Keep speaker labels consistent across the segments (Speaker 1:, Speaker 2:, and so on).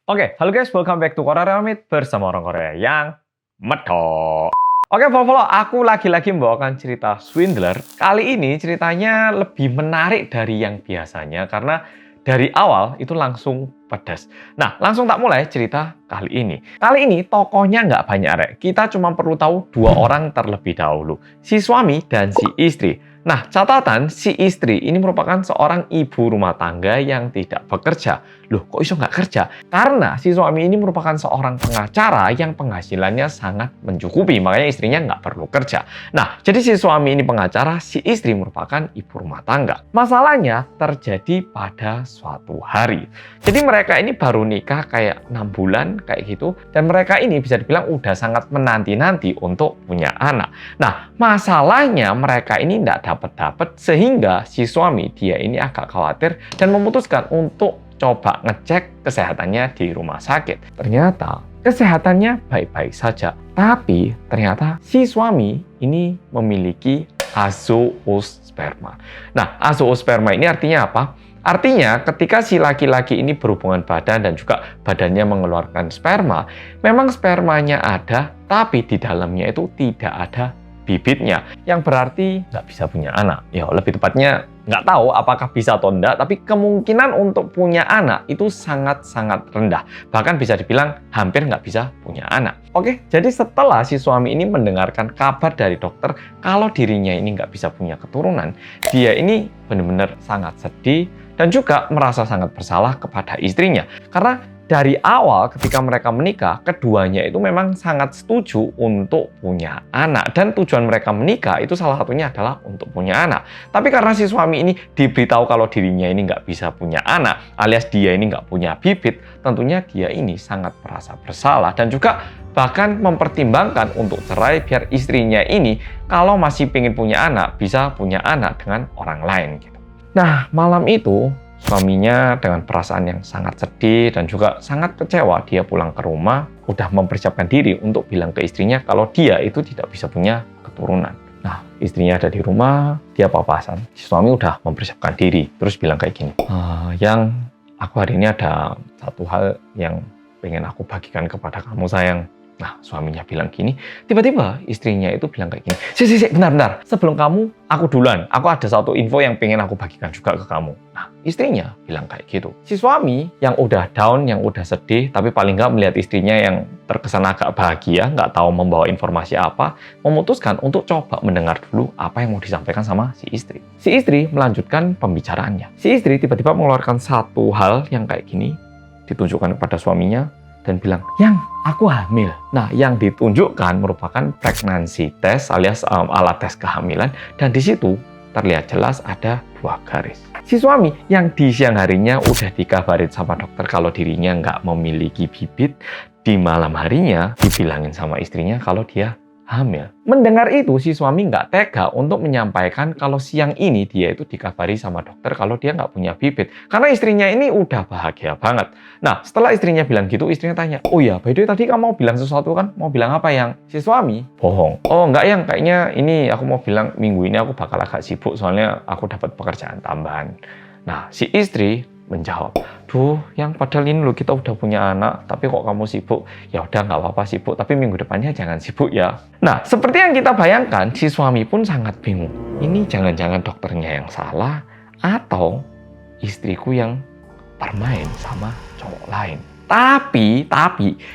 Speaker 1: Oke, halo guys, welcome back to Korea Remit bersama orang Korea yang medok. Oke, follow aku lagi-lagi membawakan cerita Swindler. Kali ini ceritanya lebih menarik dari yang biasanya karena dari awal itu langsung pedas. Nah, langsung tak mulai cerita kali ini. Kali ini tokohnya nggak banyak, Rek. Kita cuma perlu tahu dua orang terlebih dahulu. Si suami dan si istri. Nah, catatan si istri ini merupakan seorang ibu rumah tangga yang tidak bekerja. Loh, kok iso nggak kerja? Karena si suami ini merupakan seorang pengacara yang penghasilannya sangat mencukupi. Makanya istrinya nggak perlu kerja. Nah, jadi si suami ini pengacara, si istri merupakan ibu rumah tangga. Masalahnya terjadi pada suatu hari. Jadi mereka ini baru nikah kayak 6 bulan kayak gitu. Dan mereka ini bisa dibilang udah sangat menanti-nanti untuk punya anak. Nah, masalahnya mereka ini nggak dapat sehingga si suami dia ini agak khawatir dan memutuskan untuk coba ngecek kesehatannya di rumah sakit. Ternyata kesehatannya baik-baik saja, tapi ternyata si suami ini memiliki azoosperma. Nah, azoosperma ini artinya apa? Artinya ketika si laki-laki ini berhubungan badan dan juga badannya mengeluarkan sperma, memang spermanya ada, tapi di dalamnya itu tidak ada bibitnya, yang berarti nggak bisa punya anak. Ya, lebih tepatnya nggak tahu apakah bisa atau enggak, tapi kemungkinan untuk punya anak itu sangat-sangat rendah. Bahkan bisa dibilang hampir nggak bisa punya anak. Oke, jadi setelah si suami ini mendengarkan kabar dari dokter kalau dirinya ini nggak bisa punya keturunan, dia ini benar-benar sangat sedih dan juga merasa sangat bersalah kepada istrinya. Karena dari awal ketika mereka menikah, keduanya itu memang sangat setuju untuk punya anak. Dan tujuan mereka menikah itu salah satunya adalah untuk punya anak. Tapi karena si suami ini diberitahu kalau dirinya ini nggak bisa punya anak, alias dia ini nggak punya bibit, tentunya dia ini sangat merasa bersalah. Dan juga bahkan mempertimbangkan untuk cerai biar istrinya ini kalau masih pengen punya anak, bisa punya anak dengan orang lain. Gitu. Nah, malam itu suaminya dengan perasaan yang sangat sedih dan juga sangat kecewa, dia pulang ke rumah, udah mempersiapkan diri untuk bilang ke istrinya kalau dia itu tidak bisa punya keturunan. Nah, istrinya ada di rumah, dia papasan. Si suami udah mempersiapkan diri, terus bilang kayak gini, yang aku hari ini ada satu hal yang pengen aku bagikan kepada kamu, sayang. Nah, suaminya bilang gini, tiba-tiba istrinya itu bilang kayak gini, bentar, sebelum kamu, aku duluan, aku ada satu info yang pengen aku bagikan juga ke kamu. Nah, istrinya bilang kayak gitu. Si suami yang udah down, yang udah sedih, tapi paling nggak melihat istrinya yang terkesan agak bahagia, nggak tahu membawa informasi apa, memutuskan untuk coba mendengar dulu apa yang mau disampaikan sama si istri. Si istri melanjutkan pembicaraannya. Si istri tiba-tiba mengeluarkan satu hal yang kayak gini, ditunjukkan kepada suaminya, dan bilang, yang aku hamil. Nah, yang ditunjukkan merupakan pregnancy test alias alat tes kehamilan, dan di situ terlihat jelas ada 2 garis. Si suami yang di siang harinya udah dikabarin sama dokter kalau dirinya nggak memiliki bibit, di malam harinya dibilangin sama istrinya kalau dia hamil. Mendengar itu, si suami nggak tega untuk menyampaikan kalau siang ini dia itu dikabari sama dokter kalau dia nggak punya bibit. Karena istrinya ini udah bahagia banget. Nah, setelah istrinya bilang gitu, istrinya tanya, oh ya, by the way tadi kamu mau bilang sesuatu kan? Mau bilang apa yang? Si suami bohong. Oh enggak, yang kayaknya ini aku mau bilang minggu ini aku bakal agak sibuk soalnya aku dapat pekerjaan tambahan. Nah, si istri menjawab, duh, yang padahal ini loh kita udah punya anak, tapi kok kamu sibuk? Ya udah nggak apa-apa sibuk, tapi minggu depannya jangan sibuk ya. Nah, seperti yang kita bayangkan, si suami pun sangat bingung. Ini jangan-jangan dokternya yang salah, atau istriku yang bermain sama cowok lain. Tapi,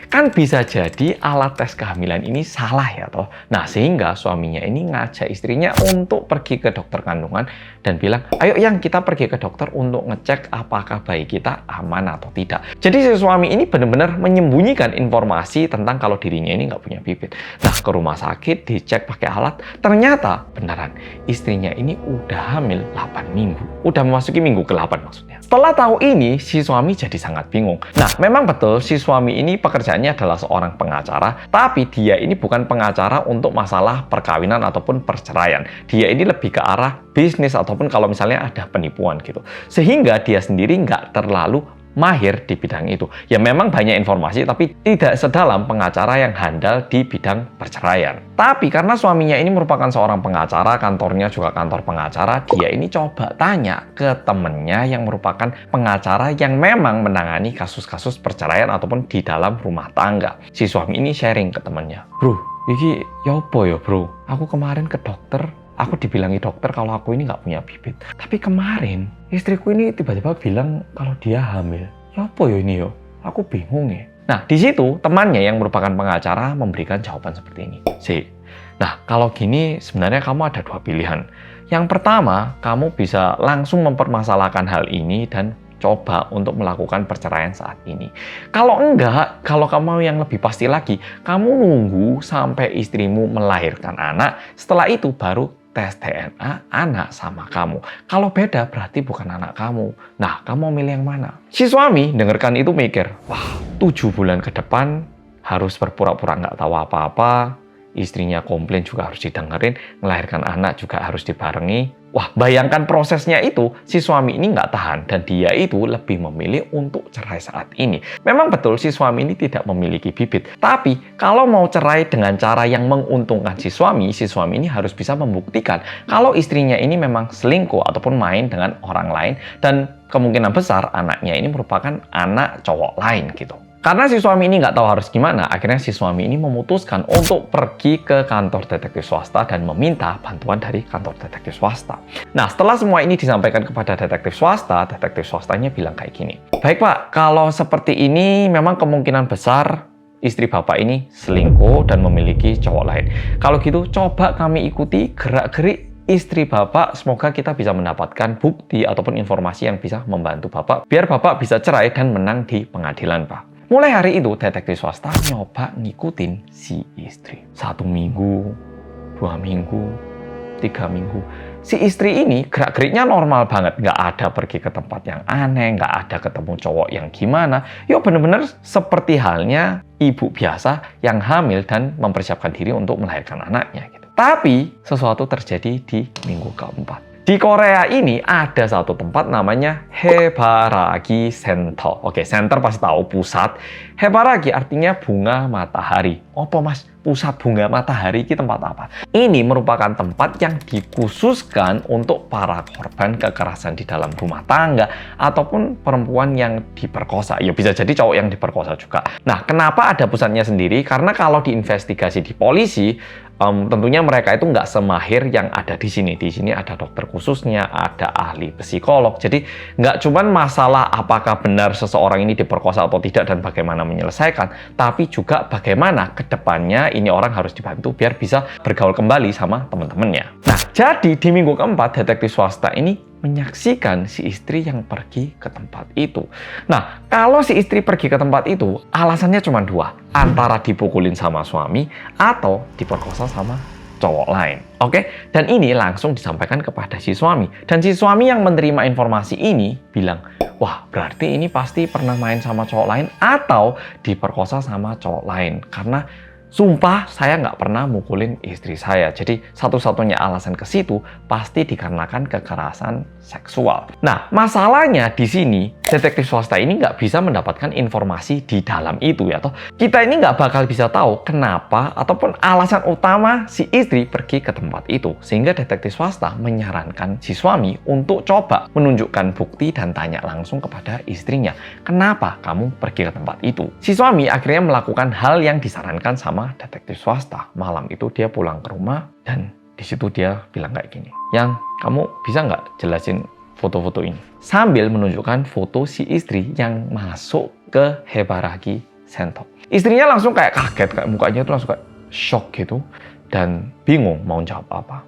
Speaker 1: kan bisa jadi alat tes kehamilan ini salah ya toh. Nah, sehingga suaminya ini ngajak istrinya untuk pergi ke dokter kandungan dan bilang, ayo yang kita pergi ke dokter untuk ngecek apakah bayi kita aman atau tidak. Jadi si suami ini benar-benar menyembunyikan informasi tentang kalau dirinya ini nggak punya bibit. Nah, ke rumah sakit dicek pakai alat, ternyata beneran istrinya ini udah hamil 8 minggu. Udah memasuki minggu ke-8 maksudnya. Setelah tahu ini, si suami jadi sangat bingung. Nah, memang betul si suami ini pekerjaannya adalah seorang pengacara, tapi dia ini bukan pengacara untuk masalah perkawinan ataupun perceraian. Dia ini lebih ke arah bisnis ataupun kalau misalnya ada penipuan gitu. Sehingga dia sendiri nggak terlalu mahir di bidang itu. Ya memang banyak informasi, tapi tidak sedalam pengacara yang handal di bidang perceraian. Tapi karena suaminya ini merupakan seorang pengacara, kantornya juga kantor pengacara, dia ini coba tanya ke temennya yang merupakan pengacara yang memang menangani kasus-kasus perceraian ataupun di dalam rumah tangga. Si suami ini sharing ke temennya, "Bro, iki yopo ya bro? Aku kemarin ke dokter, aku dibilangi dokter kalau aku ini nggak punya bibit. Tapi kemarin istriku ini tiba-tiba bilang kalau dia hamil. Ya apa ya ini yo? Aku bingung ya." Nah, di situ temannya yang merupakan pengacara memberikan jawaban seperti ini. Nah, kalau gini sebenarnya kamu ada dua pilihan. Yang pertama, kamu bisa langsung mempermasalahkan hal ini dan coba untuk melakukan perceraian saat ini. Kalau enggak, kalau kamu yang lebih pasti lagi, kamu nunggu sampai istrimu melahirkan anak, setelah itu baru tes DNA anak sama kamu. Kalau beda berarti bukan anak kamu. Nah, kamu mau milih yang mana? Si suami dengarkan itu mikir, wah 7 bulan ke depan harus berpura-pura nggak tahu apa-apa, istrinya komplain juga harus didengerin, melahirkan anak juga harus dibarengi. Wah, bayangkan prosesnya itu, si suami ini nggak tahan dan dia itu lebih memilih untuk cerai saat ini. Memang betul si suami ini tidak memiliki bibit, tapi kalau mau cerai dengan cara yang menguntungkan si suami ini harus bisa membuktikan kalau istrinya ini memang selingkuh ataupun main dengan orang lain dan kemungkinan besar anaknya ini merupakan anak cowok lain gitu. Karena si suami ini nggak tahu harus gimana, akhirnya si suami ini memutuskan untuk pergi ke kantor detektif swasta dan meminta bantuan dari kantor detektif swasta. Nah, setelah semua ini disampaikan kepada detektif swastanya bilang kayak gini, "Baik Pak, kalau seperti ini memang kemungkinan besar istri Bapak ini selingkuh dan memiliki cowok lain. Kalau gitu, coba kami ikuti gerak-gerik istri Bapak, semoga kita bisa mendapatkan bukti ataupun informasi yang bisa membantu Bapak, biar Bapak bisa cerai dan menang di pengadilan, Pak." Mulai hari itu, detektif swasta nyoba ngikutin si istri. 1 minggu, 2 minggu, 3 minggu. Si istri ini gerak-geriknya normal banget. Nggak ada pergi ke tempat yang aneh, nggak ada ketemu cowok yang gimana. Yo bener-bener seperti halnya ibu biasa yang hamil dan mempersiapkan diri untuk melahirkan anaknya. Gitu. Tapi, sesuatu terjadi di minggu keempat. Di Korea ini ada satu tempat namanya Haebaragi Center. Oke, center pasti tahu, pusat. Haebaragi artinya bunga matahari. Apa mas? Pusat bunga matahari ini tempat apa? Ini merupakan tempat yang dikhususkan untuk para korban kekerasan di dalam rumah tangga ataupun perempuan yang diperkosa. Ya bisa jadi cowok yang diperkosa juga. Nah, kenapa ada pusatnya sendiri? Karena kalau diinvestigasi di polisi, tentunya mereka itu nggak semahir yang ada di sini. Di sini ada dokter khususnya, ada ahli psikolog. Jadi nggak cuman masalah apakah benar seseorang ini diperkosa atau tidak dan bagaimana menyelesaikan, tapi juga bagaimana ke depannya ini orang harus dibantu biar bisa bergaul kembali sama teman-temannya. Nah, jadi di minggu keempat detektif swasta ini menyaksikan si istri yang pergi ke tempat itu. Nah, kalau si istri pergi ke tempat itu, alasannya cuma 2. Antara dipukulin sama suami atau diperkosa sama cowok lain. Oke? Dan ini langsung disampaikan kepada si suami. Dan si suami yang menerima informasi ini bilang, wah berarti ini pasti pernah main sama cowok lain atau diperkosa sama cowok lain. Karena sumpah, saya nggak pernah mukulin istri saya. Jadi, satu-satunya alasan ke situ pasti dikarenakan kekerasan seksual. Nah, masalahnya di sini, detektif swasta ini nggak bisa mendapatkan informasi di dalam itu ya. Toh, kita ini nggak bakal bisa tahu kenapa ataupun alasan utama si istri pergi ke tempat itu. Sehingga detektif swasta menyarankan si suami untuk coba menunjukkan bukti dan tanya langsung kepada istrinya. Kenapa kamu pergi ke tempat itu? Si suami akhirnya melakukan hal yang disarankan sama detektif swasta. Malam itu dia pulang ke rumah dan di situ dia bilang kayak gini, "Yang, kamu bisa nggak jelasin foto-foto ini?" Sambil menunjukkan foto si istri yang masuk ke Haebaragi Center. Istrinya langsung kayak kaget, kayak mukanya itu langsung kayak shock gitu dan bingung mau jawab apa.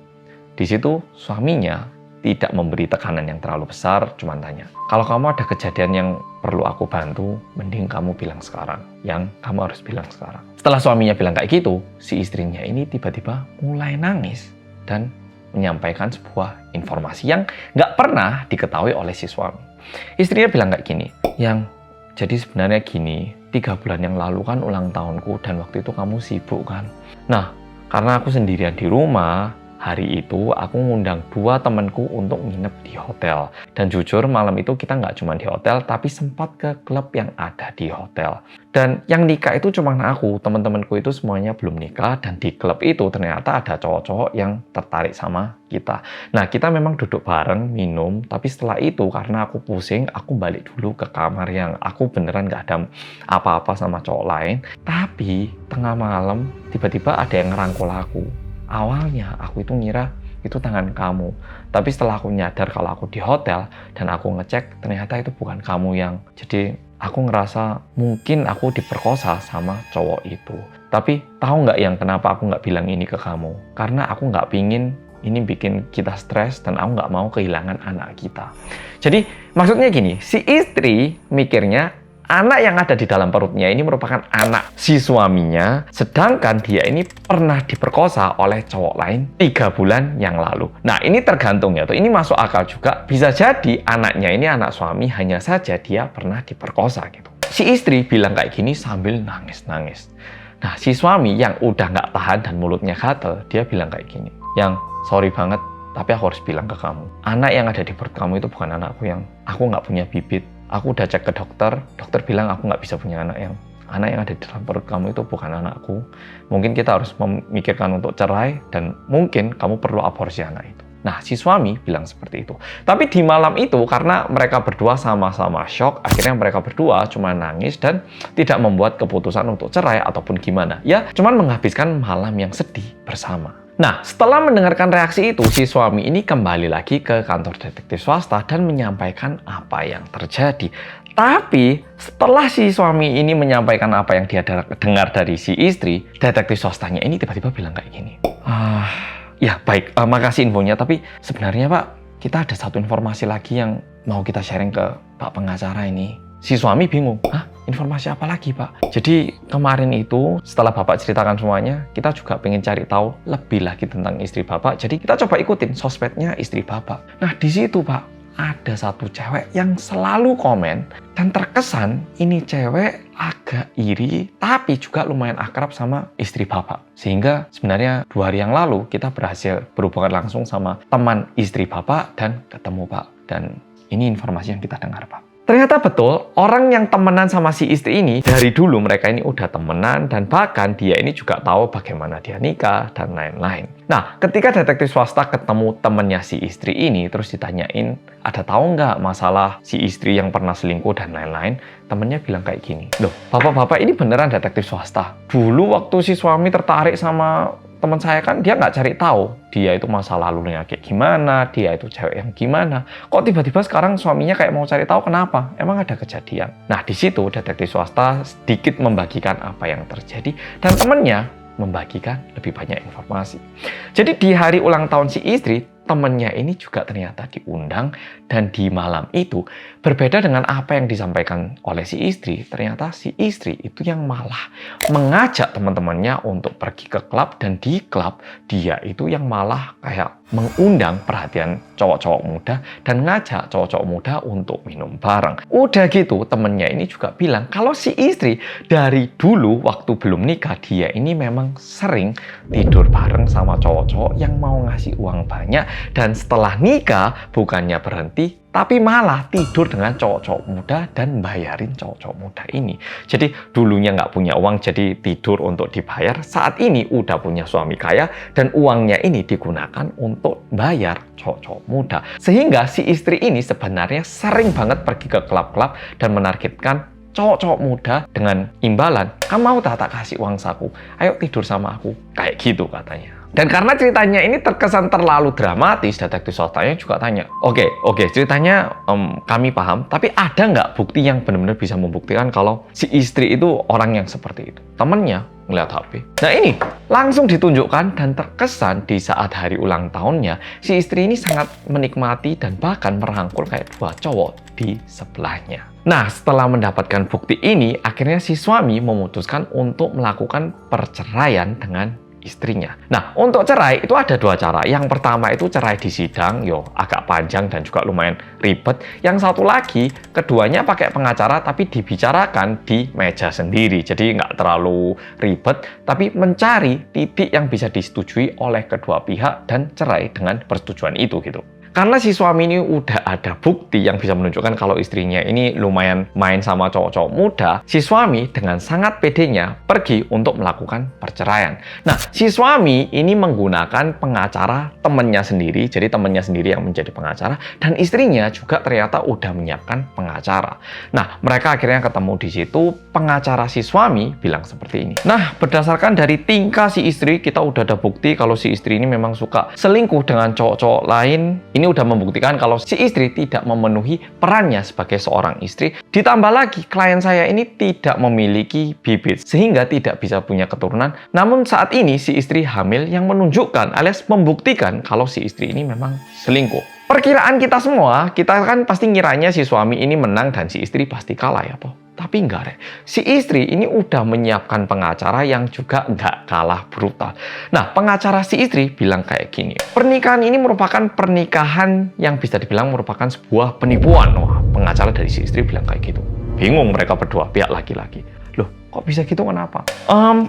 Speaker 1: Di situ suaminya tidak memberi tekanan yang terlalu besar, cuma tanya, "Kalau kamu ada kejadian yang perlu aku bantu, mending kamu bilang sekarang. Yang kamu harus bilang sekarang." Setelah suaminya bilang kayak gitu, si istrinya ini tiba-tiba mulai nangis dan menyampaikan sebuah informasi yang nggak pernah diketahui oleh si suami. Istrinya bilang kayak gini, "Yang, jadi sebenarnya gini, 3 bulan yang lalu kan ulang tahunku dan waktu itu kamu sibuk kan. Nah, karena aku sendirian di rumah, hari itu aku ngundang 2 temanku untuk nginep di hotel. Dan jujur malam itu kita nggak cuma di hotel, tapi sempat ke klub yang ada di hotel. Dan yang nikah itu cuma aku, teman-temanku itu semuanya belum nikah, dan di klub itu ternyata ada cowok-cowok yang tertarik sama kita. Nah, kita memang duduk bareng, minum, tapi setelah itu karena aku pusing, aku balik dulu ke kamar yang aku beneran nggak ada apa-apa sama cowok lain. Tapi tengah malam, tiba-tiba ada yang ngerangkul aku. Awalnya aku itu ngira itu tangan kamu. Tapi setelah aku nyadar kalau aku di hotel dan aku ngecek, ternyata itu bukan kamu yang... Jadi aku ngerasa mungkin aku diperkosa sama cowok itu. Tapi tahu nggak yang kenapa aku nggak bilang ini ke kamu? Karena aku nggak pingin ini bikin kita stres dan aku nggak mau kehilangan anak kita. Jadi maksudnya gini, si istri mikirnya anak yang ada di dalam perutnya ini merupakan anak si suaminya, sedangkan dia ini pernah diperkosa oleh cowok lain 3 bulan yang lalu. Nah, ini tergantung ya, tuh. Ini masuk akal juga. Bisa jadi anaknya ini anak suami, hanya saja dia pernah diperkosa gitu. Si istri bilang kayak gini sambil nangis-nangis. Nah, si suami yang udah nggak tahan dan mulutnya gatel, dia bilang kayak gini, "Yang, sorry banget, tapi aku harus bilang ke kamu. Anak yang ada di perut kamu itu bukan anakku, yang aku nggak punya bibit. Aku udah cek ke dokter, dokter bilang aku nggak bisa punya anak yang ada di dalam perut kamu itu bukan anakku. Mungkin kita harus memikirkan untuk cerai dan mungkin kamu perlu aborsi anak itu." Nah, si suami bilang seperti itu. Tapi di malam itu karena mereka berdua sama-sama shock, akhirnya mereka berdua cuma nangis dan tidak membuat keputusan untuk cerai ataupun gimana. Ya, cuma menghabiskan malam yang sedih bersama. Nah, setelah mendengarkan reaksi itu, si suami ini kembali lagi ke kantor detektif swasta dan menyampaikan apa yang terjadi. Tapi, setelah si suami ini menyampaikan apa yang dia dengar dari si istri, detektif swastanya ini tiba-tiba bilang kayak gini. Ya, baik, makasih infonya, tapi sebenarnya Pak, kita ada satu informasi lagi yang mau kita sharing ke Pak pengacara ini. Si suami bingung, "Hah? Informasi apa lagi, Pak?" Jadi kemarin itu setelah Bapak ceritakan semuanya, kita juga pengen cari tahu lebih lagi tentang istri Bapak. Jadi kita coba ikutin sosmednya istri Bapak. Nah, di situ Pak, ada satu cewek yang selalu komen dan terkesan ini cewek agak iri tapi juga lumayan akrab sama istri Bapak. Sehingga sebenarnya 2 hari yang lalu kita berhasil berhubungan langsung sama teman istri Bapak dan ketemu Pak. Dan ini informasi yang kita dengar Pak. Ternyata betul, orang yang temenan sama si istri ini, dari dulu mereka ini udah temenan, dan bahkan dia ini juga tahu bagaimana dia nikah, dan lain-lain. Nah, ketika detektif swasta ketemu temennya si istri ini, terus ditanyain, ada tahu nggak masalah si istri yang pernah selingkuh, dan lain-lain, temennya bilang kayak gini, "Loh, bapak-bapak ini beneran detektif swasta? Dulu waktu si suami tertarik sama teman saya kan dia nggak cari tahu dia itu masa lalunya kayak gimana, dia itu cewek yang gimana. Kok tiba-tiba sekarang suaminya kayak mau cari tahu kenapa? Emang ada kejadian?" Nah, di situ detektif swasta sedikit membagikan apa yang terjadi dan temannya membagikan lebih banyak informasi. Jadi di hari ulang tahun si istri, temannya ini juga ternyata diundang, dan di malam itu berbeda dengan apa yang disampaikan oleh si istri. Ternyata si istri itu yang malah mengajak teman-temannya untuk pergi ke klub, dan di klub dia itu yang malah kayak mengundang perhatian cowok-cowok muda dan ngajak cowok-cowok muda untuk minum bareng. Udah gitu temennya ini juga bilang kalau si istri dari dulu waktu belum nikah dia ini memang sering tidur bareng sama cowok-cowok yang mau ngasih uang banyak, dan setelah nikah bukannya berhenti tapi malah tidur dengan cowok-cowok muda dan bayarin cowok-cowok muda ini. Jadi dulunya nggak punya uang jadi tidur untuk dibayar, saat ini udah punya suami kaya dan uangnya ini digunakan untuk bayar cowok-cowok muda. Sehingga si istri ini sebenarnya sering banget pergi ke klub-klub dan menargetkan cowok-cowok muda dengan imbalan, "Kamu mau tak kasih uang saku? Ayo tidur sama aku." Kayak gitu katanya. Dan karena ceritanya ini terkesan terlalu dramatis, detektif swastanya juga tanya, Oke, ceritanya kami paham, tapi ada nggak bukti yang benar-benar bisa membuktikan kalau si istri itu orang yang seperti itu?" Temennya ngeliat HP. Nah, ini langsung ditunjukkan, dan terkesan di saat hari ulang tahunnya, si istri ini sangat menikmati dan bahkan merangkul kayak 2 cowok di sebelahnya. Nah, setelah mendapatkan bukti ini, akhirnya si suami memutuskan untuk melakukan perceraian dengan istrinya. Nah, untuk cerai itu ada dua cara. Yang pertama itu cerai di sidang, agak panjang dan juga lumayan ribet. Yang satu lagi, keduanya pakai pengacara tapi dibicarakan di meja sendiri. Jadi nggak terlalu ribet, tapi mencari titik yang bisa disetujui oleh kedua pihak dan cerai dengan persetujuan itu gitu. Karena si suami ini udah ada bukti yang bisa menunjukkan kalau istrinya ini lumayan main sama cowok-cowok muda, si suami dengan sangat pedenya pergi untuk melakukan perceraian. Nah, si suami ini menggunakan pengacara temannya sendiri, jadi temannya sendiri yang menjadi pengacara, dan istrinya juga ternyata udah menyiapkan pengacara. Nah, mereka akhirnya ketemu di situ, pengacara si suami bilang seperti ini. Nah, berdasarkan dari tingkah si istri, kita udah ada bukti kalau si istri ini memang suka selingkuh dengan cowok-cowok lain. Ini udah membuktikan kalau si istri tidak memenuhi perannya sebagai seorang istri. Ditambah lagi, klien saya ini tidak memiliki bibit, sehingga tidak bisa punya keturunan. Namun saat ini si istri hamil yang menunjukkan alias membuktikan kalau si istri ini memang selingkuh. Perkiraan kita semua, kita kan pasti ngiranya si suami ini menang dan si istri pasti kalah ya, Po. Tapi enggak, Rek. Si istri ini udah menyiapkan pengacara yang juga enggak kalah brutal. Nah, pengacara si istri bilang kayak gini. Pernikahan ini merupakan pernikahan yang bisa dibilang merupakan sebuah penipuan. Wah, pengacara dari si istri bilang kayak gitu. Bingung mereka berdua, pihak laki-laki. Loh, kok bisa gitu, kenapa?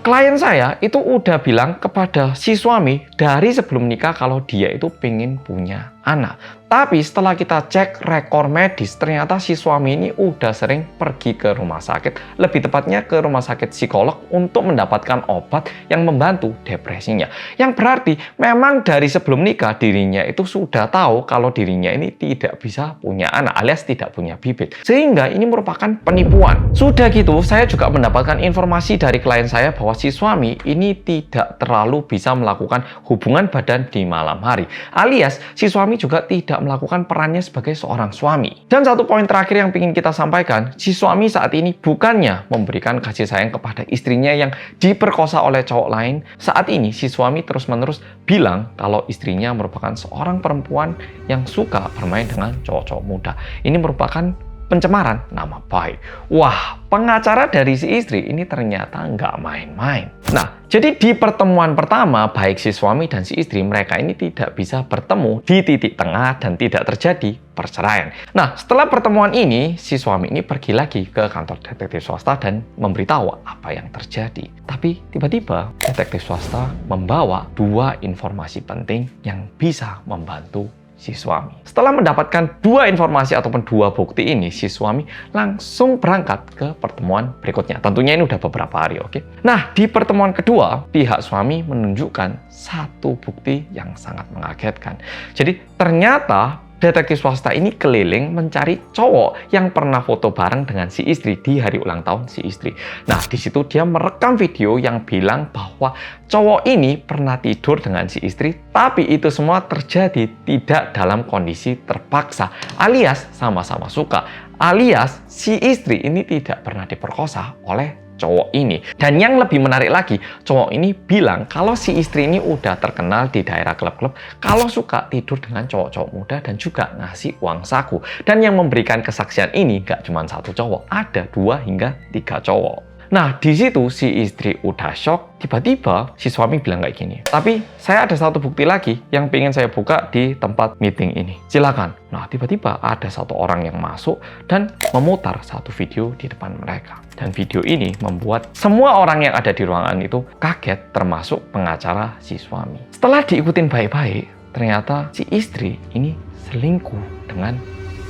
Speaker 1: Klien saya itu udah bilang kepada si suami dari sebelum nikah kalau dia itu pengen punya anak. Tapi setelah kita cek rekor medis, ternyata si suami ini udah sering pergi ke rumah sakit, lebih tepatnya ke rumah sakit psikolog untuk mendapatkan obat yang membantu depresinya. Yang berarti memang dari sebelum nikah dirinya itu sudah tahu kalau dirinya ini tidak bisa punya anak alias tidak punya bibit. Sehingga ini merupakan penipuan. Sudah gitu, saya juga mendapatkan informasi dari klien saya bahwa si suami ini tidak terlalu bisa melakukan hubungan badan di malam hari. Alias si suami juga tidak melakukan perannya sebagai seorang suami. Dan satu poin terakhir yang ingin kita sampaikan, si suami saat ini bukannya memberikan kasih sayang kepada istrinya yang diperkosa oleh cowok lain. Saat ini si suami terus-menerus bilang kalau istrinya merupakan seorang perempuan yang suka bermain dengan cowok-cowok muda. Ini merupakan pencemaran nama baik. Wah, pengacara dari si istri ini ternyata nggak main-main. Nah, jadi di pertemuan pertama, baik si suami dan si istri, mereka ini tidak bisa bertemu di titik tengah dan tidak terjadi perceraian. Nah, setelah pertemuan ini, si suami ini pergi lagi ke kantor detektif swasta dan memberitahu apa yang terjadi. Tapi tiba-tiba detektif swasta membawa dua informasi penting yang bisa membantu si suami. Setelah mendapatkan dua informasi ataupun dua bukti ini, si suami langsung berangkat ke pertemuan berikutnya. Tentunya ini udah beberapa hari, oke? Nah, di pertemuan kedua, pihak suami menunjukkan satu bukti yang sangat mengagetkan. Jadi, ternyata detektif swasta ini keliling mencari cowok yang pernah foto bareng dengan si istri di hari ulang tahun si istri. Nah, di situ dia merekam video yang bilang bahwa cowok ini pernah tidur dengan si istri, tapi itu semua terjadi tidak dalam kondisi terpaksa, alias sama-sama suka, alias si istri ini tidak pernah diperkosa oleh cowok ini. Dan yang lebih menarik lagi, cowok ini bilang kalau si istri ini udah terkenal di daerah klub-klub kalau suka tidur dengan cowok-cowok muda dan juga ngasih uang saku. Dan yang memberikan kesaksian ini gak cuma satu cowok, ada 2 hingga 3 cowok. Nah, di situ si istri udah shock, tiba-tiba si suami bilang kayak gini. Tapi saya ada satu bukti lagi yang pengen saya buka di tempat meeting ini. Silakan. Nah, tiba-tiba ada satu orang yang masuk dan memutar satu video di depan mereka. Dan video ini membuat semua orang yang ada di ruangan itu kaget, termasuk pengacara si suami. Setelah diikutin baik-baik, ternyata si istri ini selingkuh dengan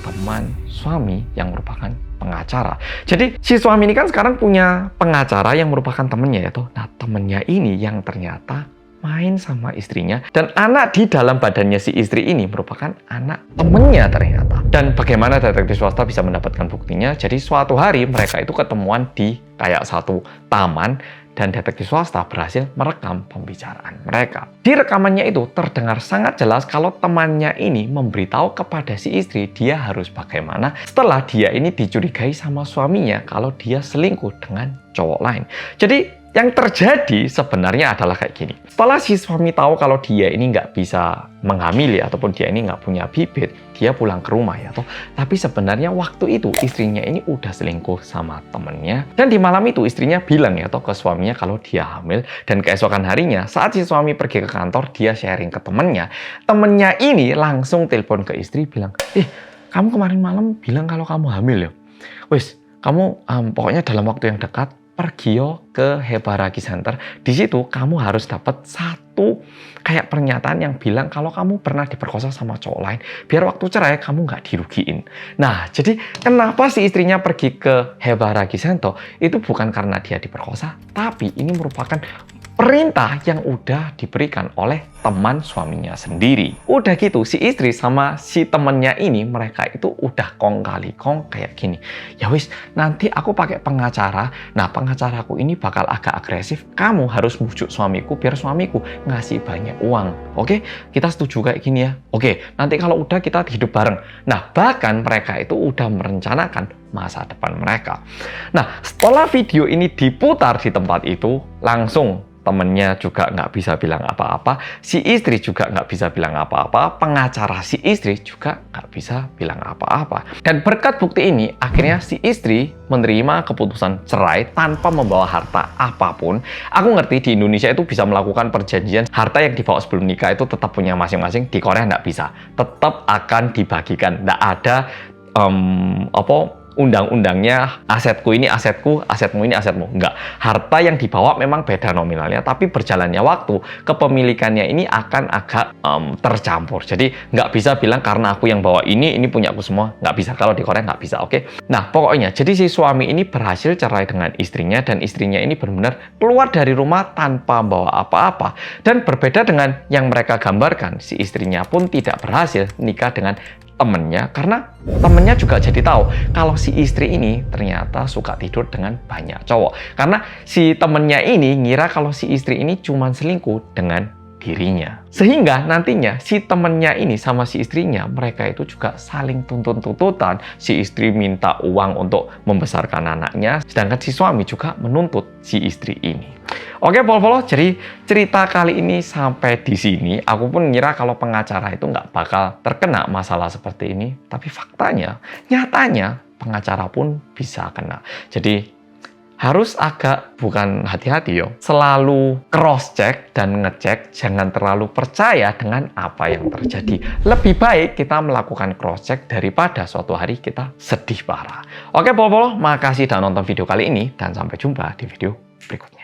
Speaker 1: teman suami yang merupakan pengacara. Jadi si suami ini kan sekarang punya pengacara yang merupakan temennya ya toh. Nah, temennya ini yang ternyata main sama istrinya, dan anak di dalam badannya si istri ini merupakan anak temennya ternyata. Dan bagaimana detektif swasta bisa mendapatkan buktinya? Jadi suatu hari mereka itu ketemuan di kayak satu taman, dan detektif swasta berhasil merekam pembicaraan mereka. Di rekamannya itu terdengar sangat jelas kalau temannya ini memberitahu kepada si istri dia harus bagaimana setelah dia ini dicurigai sama suaminya kalau dia selingkuh dengan cowok lain. Jadi yang terjadi sebenarnya adalah kayak gini. Setelah si suami tahu kalau dia ini nggak bisa menghamili ataupun dia ini nggak punya bibit, dia pulang ke rumah ya toh. Tapi sebenarnya waktu itu istrinya ini udah selingkuh sama temennya. Dan di malam itu istrinya bilang ya toh ke suaminya kalau dia hamil. Dan keesokan harinya saat si suami pergi ke kantor, dia sharing ke temennya. Temennya ini langsung telepon ke istri bilang, kamu kemarin malam bilang kalau kamu hamil ya? Wes, kamu pokoknya dalam waktu yang dekat pergi yo ke Hebaragi Center. Di situ kamu harus dapat satu kayak pernyataan yang bilang kalau kamu pernah diperkosa sama cowok lain. Biar waktu cerai kamu nggak dirugiin. Nah, jadi kenapa si istrinya pergi ke Hebaragi Center? Itu bukan karena dia diperkosa, tapi ini merupakan perintah yang udah diberikan oleh teman suaminya sendiri. Udah gitu, si istri sama si temennya ini, mereka itu udah kong kali kong kayak gini. Ya wis, nanti aku pakai pengacara. Nah, pengacaraku ini bakal agak agresif. Kamu harus bujuk suamiku biar suamiku ngasih banyak uang. Oke, kita setuju kayak gini ya. Oke, nanti kalau udah kita hidup bareng. Nah, bahkan mereka itu udah merencanakan masa depan mereka. Nah, setelah video ini diputar di tempat itu, langsung temennya juga nggak bisa bilang apa-apa, si istri juga nggak bisa bilang apa-apa, pengacara si istri juga nggak bisa bilang apa-apa. Dan berkat bukti ini, akhirnya si istri menerima keputusan cerai tanpa membawa harta apapun. Aku ngerti di Indonesia itu bisa melakukan perjanjian harta yang dibawa sebelum nikah itu tetap punya masing-masing. Di Korea nggak bisa, tetap akan dibagikan. Nggak ada undang-undangnya asetku ini asetku, asetmu ini asetmu. Enggak. Harta yang dibawa memang beda nominalnya, tapi berjalannya waktu, kepemilikannya ini akan agak tercampur. Jadi nggak bisa bilang karena aku yang bawa ini punya aku semua. Nggak bisa. Kalau di Korea nggak bisa, oke? Nah, pokoknya, jadi si suami ini berhasil cerai dengan istrinya, dan istrinya ini benar-benar keluar dari rumah tanpa bawa apa-apa. Dan berbeda dengan yang mereka gambarkan, si istrinya pun tidak berhasil nikah dengan temennya, karena temennya juga jadi tahu kalau si istri ini ternyata suka tidur dengan banyak cowok. Karena si temennya ini ngira kalau si istri ini cuma selingkuh dengan dirinya. Sehingga nantinya si temennya ini sama si istrinya, mereka itu juga saling tuntut-tuntutan. Si istri minta uang untuk membesarkan anaknya, sedangkan si suami juga menuntut si istri ini. Oke, Pol-Polo, jadi cerita kali ini sampai di sini. Aku pun ngira kalau pengacara itu nggak bakal terkena masalah seperti ini. Tapi faktanya, nyatanya pengacara pun bisa kena. Jadi harus agak bukan hati-hati yo. Selalu cross-check dan ngecek, jangan terlalu percaya dengan apa yang terjadi. Lebih baik kita melakukan cross-check daripada suatu hari kita sedih parah. Oke, Pol-Polo, makasih udah nonton video kali ini dan sampai jumpa di video berikutnya.